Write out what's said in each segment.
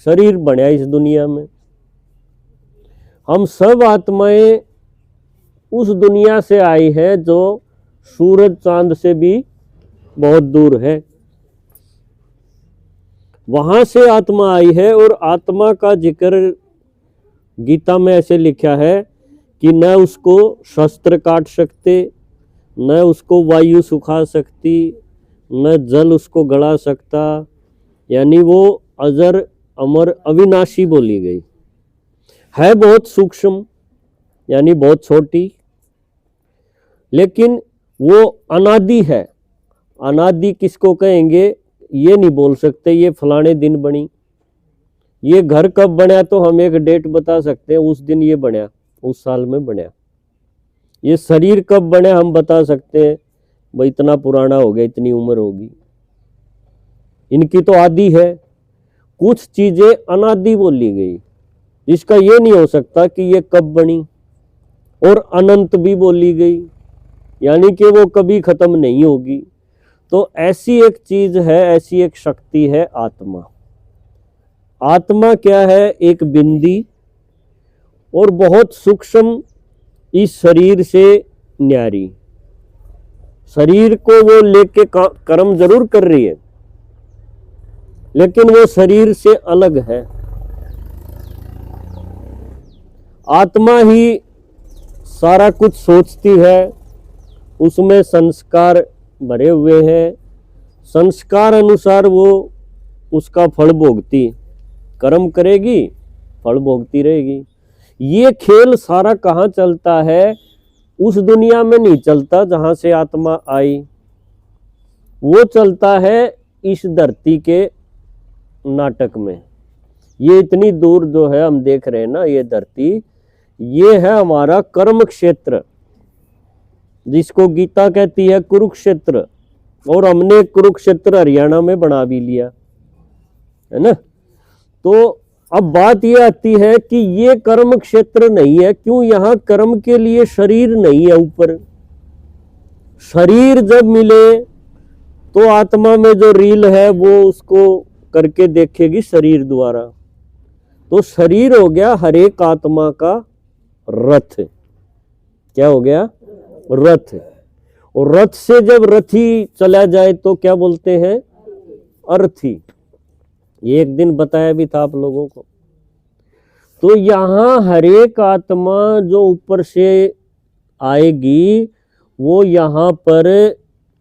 शरीर बनया इस दुनिया में। हम सब आत्माएं उस दुनिया से आई है जो सूरज चांद से भी बहुत दूर है, वहां से आत्मा आई है। और आत्मा का जिक्र गीता में ऐसे लिखा है कि न उसको शस्त्र काट सकते, न उसको वायु सुखा सकती, न जल उसको गला सकता, यानी वो अजर अमर अविनाशी बोली गई है। बहुत सूक्ष्म यानी बहुत छोटी, लेकिन वो अनादि है। अनादि किसको कहेंगे ये नहीं बोल सकते, ये फलाने दिन बनी। ये घर कब बना तो हम एक डेट बता सकते हैं, उस दिन ये बना, उस साल में बना। ये शरीर कब बना हम बता सकते हैं, भाई इतना पुराना हो गया, इतनी उम्र होगी। इनकी तो आदि है। कुछ चीजें अनादि बोली गई, जिसका ये नहीं हो सकता कि ये कब बनी। और अनंत भी बोली गई, यानी कि वो कभी खत्म नहीं होगी। तो ऐसी एक चीज है, ऐसी एक शक्ति है आत्मा। आत्मा क्या है? एक बिंदी और बहुत सूक्ष्म, इस शरीर से न्यारी। शरीर को वो लेके कर्म जरूर कर रही है, लेकिन वो शरीर से अलग है। आत्मा ही सारा कुछ सोचती है, उसमें संस्कार भरे हुए हैं, संस्कार अनुसार वो उसका फल भोगती, कर्म करेगी फल भोगती रहेगी। ये खेल सारा कहाँ चलता है? उस दुनिया में नहीं चलता जहां से आत्मा आई, वो चलता है इस धरती के नाटक में। ये इतनी दूर जो है हम देख रहे हैं ना, ये धरती, ये है हमारा कर्म क्षेत्र, जिसको गीता कहती है कुरुक्षेत्र। और हमने कुरुक्षेत्र हरियाणा में बना भी लिया है ना। तो अब बात ये आती है कि ये कर्म क्षेत्र नहीं है। क्यों? यहाँ कर्म के लिए शरीर नहीं है। ऊपर शरीर जब मिले तो आत्मा में जो रील है वो उसको करके देखेगी शरीर द्वारा। तो शरीर हो गया हर एक आत्मा का रथ। क्या हो गया? रथ। और रथ से जब रथी चला जाए तो क्या बोलते हैं? अर्थी। ये एक दिन बताया भी था आप लोगों को। तो यहाँ हर एक आत्मा जो ऊपर से आएगी वो यहाँ पर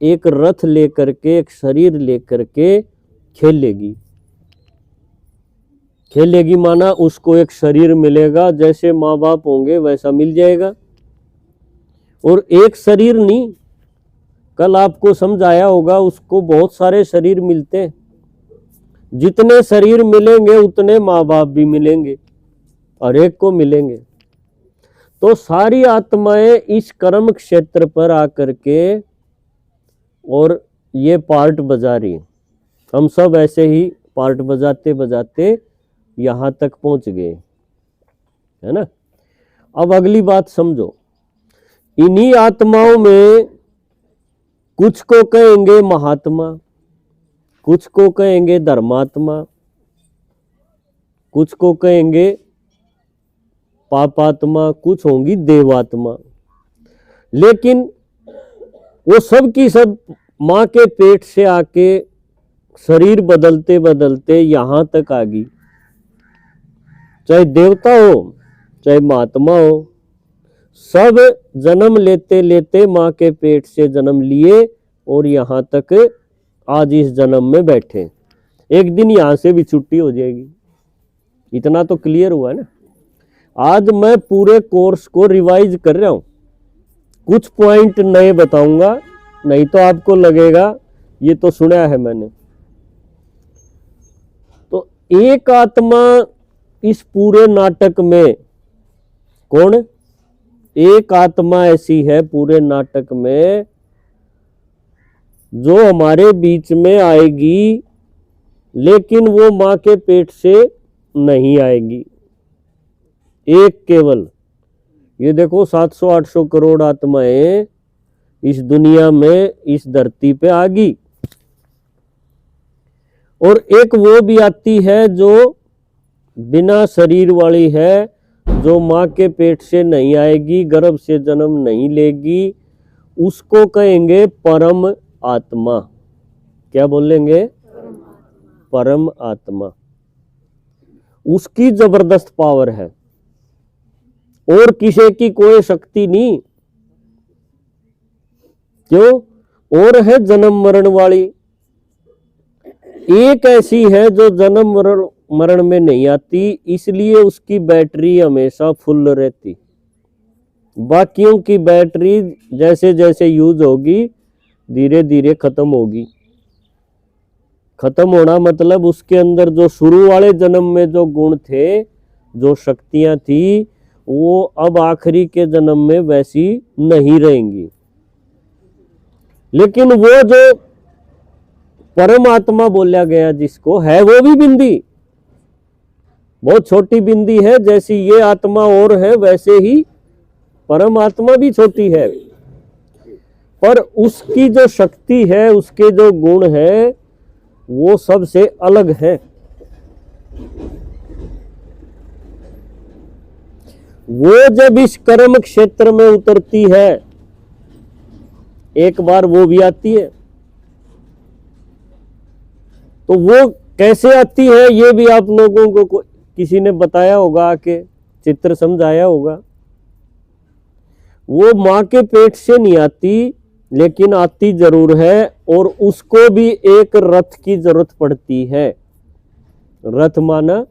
एक रथ लेकर के, एक शरीर लेकर के खेलेगी। खेलेगी माना उसको एक शरीर मिलेगा, जैसे माँ बाप होंगे वैसा मिल जाएगा। और एक शरीर नहीं, कल आपको समझाया होगा, उसको बहुत सारे शरीर मिलते हैं। जितने शरीर मिलेंगे उतने माँ बाप भी मिलेंगे, हर एक को मिलेंगे। तो सारी आत्माएं इस कर्म क्षेत्र पर आकर के और ये पार्ट बजा रही। हम सब ऐसे ही पार्ट बजाते बजाते यहाँ तक पहुंच गए, है ना। अब अगली बात समझो। इन्हीं आत्माओं में कुछ को कहेंगे महात्मा, कुछ को कहेंगे धर्मात्मा, कुछ को कहेंगे पापात्मा, कुछ होंगी देवात्मा। लेकिन वो सब की सब माँ के पेट से आके शरीर बदलते बदलते यहाँ तक आ गई। चाहे देवता हो चाहे महात्मा हो, सब जन्म लेते लेते माँ के पेट से जन्म लिए और यहाँ तक आज इस जन्म में बैठे। एक दिन यहाँ से भी छुट्टी हो जाएगी। इतना तो क्लियर हुआ है ना। आज मैं पूरे कोर्स को रिवाइज कर रहा हूँ, कुछ पॉइंट नए बताऊंगा, नहीं तो आपको लगेगा ये तो सुना है मैंने। तो एक आत्मा इस पूरे नाटक में, कौन? एक आत्मा ऐसी है पूरे नाटक में जो हमारे बीच में आएगी, लेकिन वो माँ के पेट से नहीं आएगी। एक केवल, ये देखो 700-800 करोड़ आत्माएं इस दुनिया में, इस धरती पे आ गई। और एक वो भी आती है जो बिना शरीर वाली है, जो माँ के पेट से नहीं आएगी, गर्भ से जन्म नहीं लेगी, उसको कहेंगे परम आत्मा। क्या बोलेंगे? परम आत्मा। उसकी जबरदस्त पावर है और किसी की कोई शक्ति नहीं। क्यों? और है जन्म मरण वाली, एक ऐसी है जो जन्म मरण में नहीं आती, इसलिए उसकी बैटरी हमेशा फुल रहती। बाकियों की बैटरी जैसे जैसे यूज होगी धीरे धीरे खत्म होगी। खत्म होना मतलब उसके अंदर जो शुरू वाले जन्म में जो गुण थे, जो शक्तियां थी, वो अब आखिरी के जन्म में वैसी नहीं रहेंगी। लेकिन वो जो परमात्मा बोला गया जिसको है, वो भी बिंदी, बहुत छोटी बिंदी है। जैसी ये आत्मा और है वैसे ही परमात्मा भी छोटी है, पर उसकी जो शक्ति है, उसके जो गुण है, वो सबसे अलग है। वो जब इस कर्म क्षेत्र में उतरती है, एक बार वो भी आती है, तो वो कैसे आती है ये भी आप लोगों को किसी ने बताया होगा, आके चित्र समझाया होगा। वो माँ के पेट से नहीं आती, लेकिन आती जरूर है, और उसको भी एक रथ की जरूरत पड़ती है। रथ माना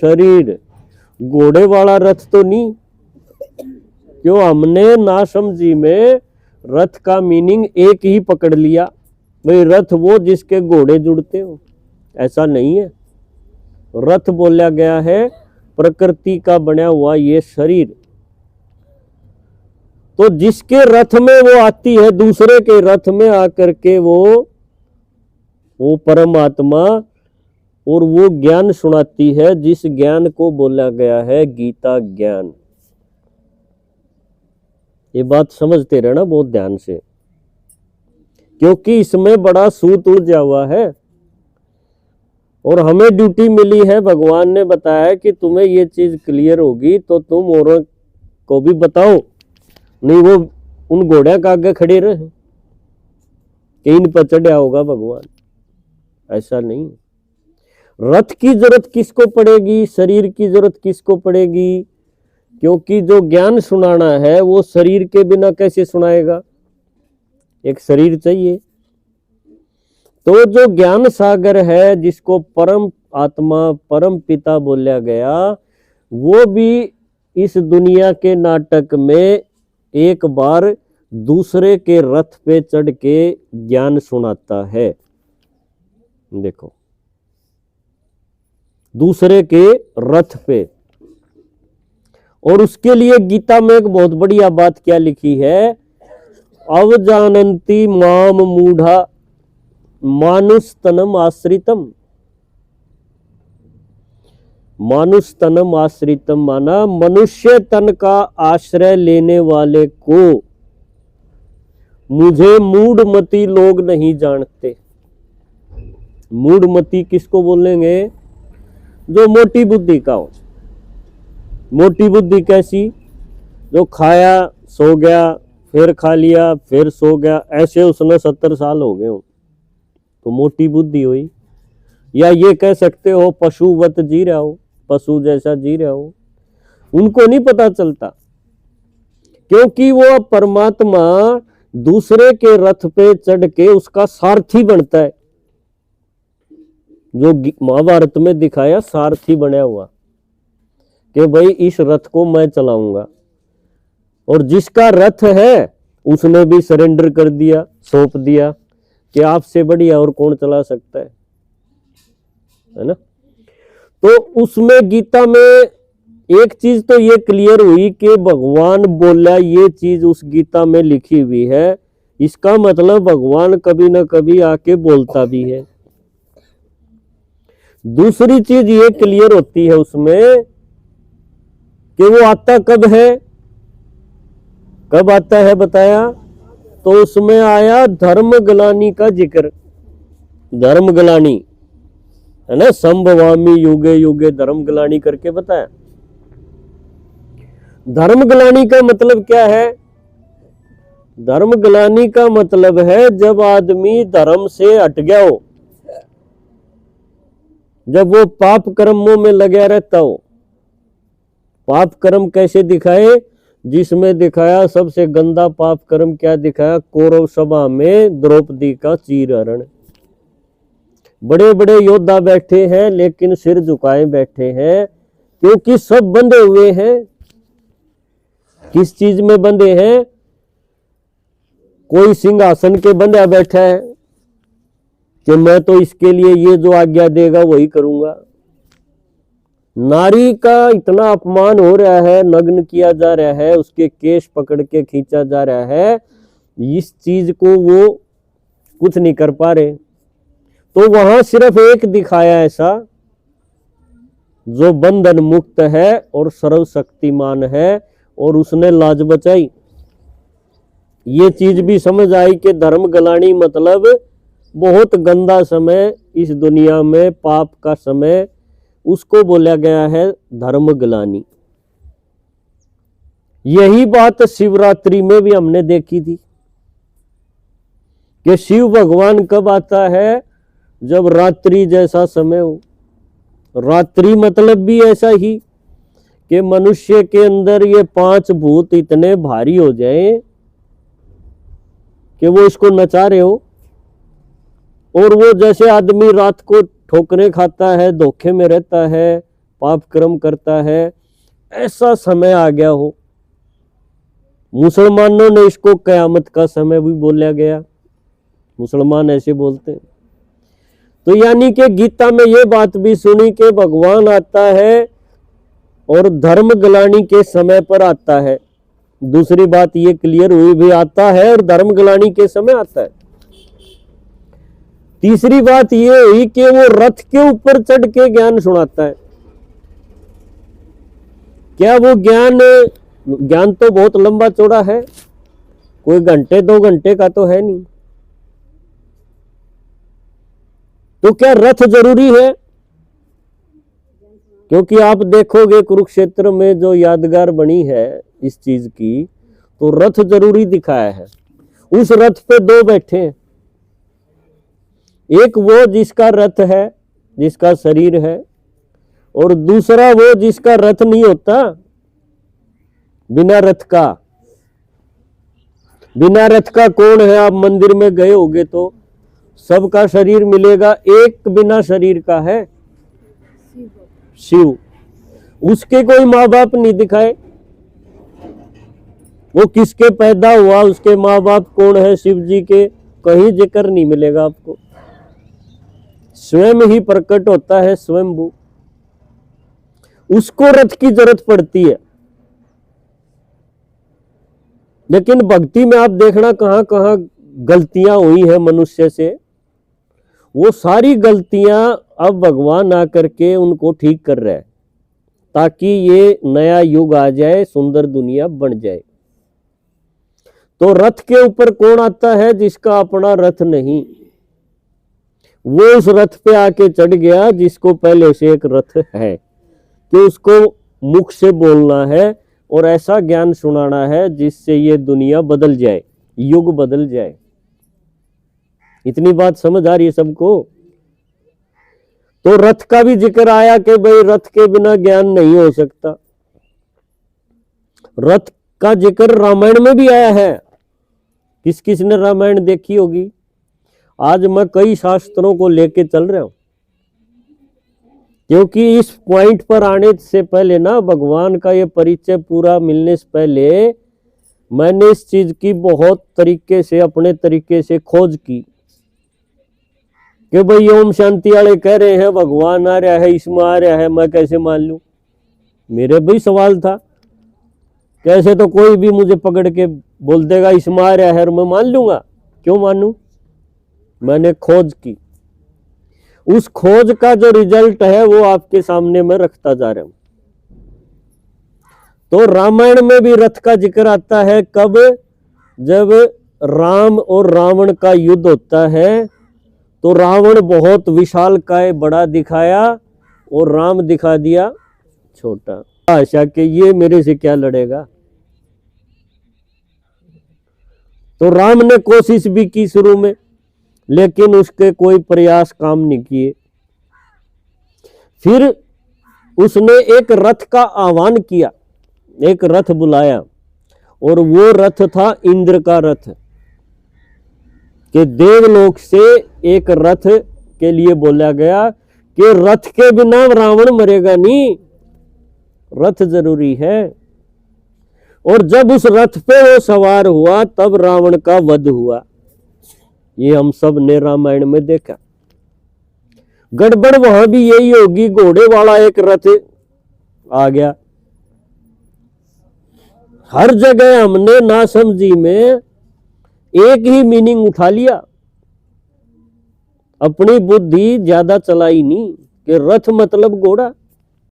शरीर, घोड़े वाला रथ तो नहीं। क्यों? हमने नासमझी में रथ का मीनिंग एक ही पकड़ लिया, भाई रथ वो जिसके घोड़े जुड़ते हो। ऐसा नहीं है। रथ बोला गया है प्रकृति का बना हुआ ये शरीर। तो जिसके रथ में वो आती है, दूसरे के रथ में आकर के वो परमात्मा, और वो ज्ञान सुनाती है, जिस ज्ञान को बोला गया है गीता ज्ञान। ये बात समझते रहना बहुत ध्यान से, क्योंकि इसमें बड़ा सूत उलझा हुआ है और हमें ड्यूटी मिली है। भगवान ने बताया कि तुम्हें ये चीज क्लियर होगी तो तुम औरों को भी बताओ, नहीं वो उन घोड़े का आगे खड़े रहे कि इन पर चढ़ा होगा भगवान। ऐसा नहीं। रथ की जरूरत किसको पड़ेगी? शरीर की जरूरत किसको पड़ेगी? क्योंकि जो ज्ञान सुनाना है वो शरीर के बिना कैसे सुनाएगा? एक शरीर चाहिए। तो जो ज्ञान सागर है, जिसको परम आत्मा परम पिता बोला गया, वो भी इस दुनिया के नाटक में एक बार दूसरे के रथ पे चढ़ के ज्ञान सुनाता है। देखो, दूसरे के रथ पे। और उसके लिए गीता में एक बहुत बढ़िया बात क्या लिखी है? अवजानन्ति माम मूढ़ा मानुस्तनम आश्रितम। मानुस्तनम आश्रितम माना मनुष्य तन का आश्रय लेने वाले को मुझे मूढ़मती लोग नहीं जानते। मूढ़मती किसको बोलेंगे? जो मोटी बुद्धि का हो। मोटी बुद्धि कैसी? जो खाया सो गया, फिर खा लिया, फिर सो गया, ऐसे उसने 70 साल हो गए हो, तो मोटी बुद्धि हुई। या ये कह सकते हो पशुवत जी रहा हो, पशु जैसा जी रहा हो। उनको नहीं पता चलता, क्योंकि वो परमात्मा दूसरे के रथ पे चढ़ के उसका सारथी बनता है। जो महाभारत में दिखाया सारथी बना हुआ कि भाई इस रथ को मैं चलाऊंगा, और जिसका रथ है उसने भी सरेंडर कर दिया, सौंप दिया कि आपसे बढ़िया और कौन चला सकता है ना। तो उसमें गीता में एक चीज तो ये क्लियर हुई कि भगवान बोला, ये चीज उस गीता में लिखी हुई है, इसका मतलब भगवान कभी ना कभी आके बोलता भी है। दूसरी चीज ये क्लियर होती है उसमें कि वो आता कब है, कब आता है बताया? तो उसमें आया धर्म ग्लानि का जिक्र। धर्म ग्लानि है ना, संभवामी युगे युगे धर्म ग्लानि करके बताया। धर्म ग्लानि का मतलब क्या है? धर्म ग्लानि का मतलब है जब आदमी धर्म से हट गया हो, जब वो पाप कर्मों में लगा रहता हो। पाप कर्म कैसे दिखाए? जिसमें दिखाया सबसे गंदा पाप कर्म क्या दिखाया? कौरव सभा में द्रौपदी का चीरहरण। बड़े बड़े योद्धा बैठे हैं लेकिन सिर झुकाए बैठे हैं, क्योंकि सब बंधे हुए हैं। किस चीज में बंधे हैं? कोई सिंहासन के बंधा बैठा है कि मैं तो इसके लिए ये जो आज्ञा देगा वही करूंगा। नारी का इतना अपमान हो रहा है, नग्न किया जा रहा है, उसके केश पकड़ के खींचा जा रहा है, इस चीज को वो कुछ नहीं कर पा रहे। तो वहां सिर्फ एक दिखाया ऐसा जो बंधन मुक्त है और सर्वशक्तिमान है, और उसने लाज बचाई। ये चीज भी समझ आई कि धर्म ग्लानि मतलब बहुत गंदा समय इस दुनिया में, पाप का समय, उसको बोला गया है धर्म ग्लानि। यही बात शिवरात्रि में भी हमने देखी थी कि शिव भगवान कब आता है? जब रात्रि जैसा समय हो। रात्रि मतलब भी ऐसा ही कि मनुष्य के अंदर ये 5 भूत इतने भारी हो जाए कि वो इसको नचा रहे हो, और वो जैसे आदमी रात को ठोकरें खाता है, धोखे में रहता है, पाप कर्म करता है, ऐसा समय आ गया हो। मुसलमानों ने इसको कयामत का समय भी बोला गया, मुसलमान ऐसे बोलते हैं। तो यानी कि गीता में ये बात भी सुनी कि भगवान आता है और धर्म ग्लानि के समय पर आता है। दूसरी बात ये क्लियर हुई भी आता है और धर्म ग्लानि के समय आता है। तीसरी बात ये हुई कि वो रथ के ऊपर चढ़ के ज्ञान सुनाता है। क्या वो ज्ञान तो बहुत लंबा चौड़ा है, कोई घंटे 2 घंटे का तो है नहीं। तो क्या रथ जरूरी है? क्योंकि आप देखोगे कुरुक्षेत्र में जो यादगार बनी है इस चीज की, तो रथ जरूरी दिखाया है। उस रथ पे 2 बैठे हैं, एक वो जिसका रथ है, जिसका शरीर है, और दूसरा वो जिसका रथ नहीं होता, बिना रथ का। बिना रथ का कौन है? आप मंदिर में गए होगे तो सबका शरीर मिलेगा, एक बिना शरीर का है, शिव। उसके कोई माँ बाप नहीं दिखाए, वो किसके पैदा हुआ, उसके माँ बाप कौन है, शिव जी के कहीं जिक्र नहीं मिलेगा आपको। स्वयं ही प्रकट होता है स्वयंभू, उसको रथ की जरूरत पड़ती है। लेकिन भक्ति में आप देखना कहां कहां गलतियां हुई है मनुष्य से, वो सारी गलतियां अब भगवान आकर के उनको ठीक कर रहा है, ताकि ये नया युग आ जाए, सुंदर दुनिया बन जाए। तो रथ के ऊपर कौन आता है? जिसका अपना रथ नहीं, वो उस रथ पे आके चढ़ गया जिसको पहले से एक रथ है, कि उसको मुख से बोलना है और ऐसा ज्ञान सुनाना है जिससे ये दुनिया बदल जाए, युग बदल जाए। इतनी बात समझ आ रही है सबको? तो रथ का भी जिक्र आया कि भाई रथ के बिना ज्ञान नहीं हो सकता। रथ का जिक्र रामायण में भी आया है। किस किस ने रामायण देखी होगी? आज मैं कई शास्त्रों को लेके चल रहा हूं, क्योंकि इस पॉइंट पर आने से पहले ना, भगवान का ये परिचय पूरा मिलने से पहले मैंने इस चीज की बहुत तरीके से, अपने तरीके से खोज की कि भाई ओम शांति वाले कह रहे हैं भगवान आ रहा है, इसमें आ रहा है, मैं कैसे मान लूं? मेरे भी सवाल था। कैसे तो कोई भी मुझे पकड़ के बोल देगा इसमें आ रहा है और मैं मान लूंगा, क्यों मानूं? मैंने खोज की, उस खोज का जो रिजल्ट है वो आपके सामने मैं रखता जा रहा हूं। तो रामायण में भी रथ का जिक्र आता है। कब? जब राम और रावण का युद्ध होता है, तो रावण बहुत विशालकाय बड़ा दिखाया और राम दिखा दिया छोटा। आशा के ये मेरे से क्या लड़ेगा। तो राम ने कोशिश भी की शुरू में, लेकिन उसके कोई प्रयास काम नहीं किए। फिर उसने एक रथ का आह्वान किया, एक रथ बुलाया, और वो रथ था इंद्र का रथ, कि देवलोक से एक रथ के लिए बोला गया कि रथ के बिना रावण मरेगा नहीं, रथ जरूरी है। और जब उस रथ पे वो सवार हुआ तब रावण का वध हुआ। ये हम सब ने रामायण में देखा। गड़बड़ वहां भी यही होगी, घोड़े वाला एक रथ आ गया। हर जगह हमने नासमझी में एक ही मीनिंग उठा लिया, अपनी बुद्धि ज्यादा चलाई नहीं कि रथ मतलब घोड़ा।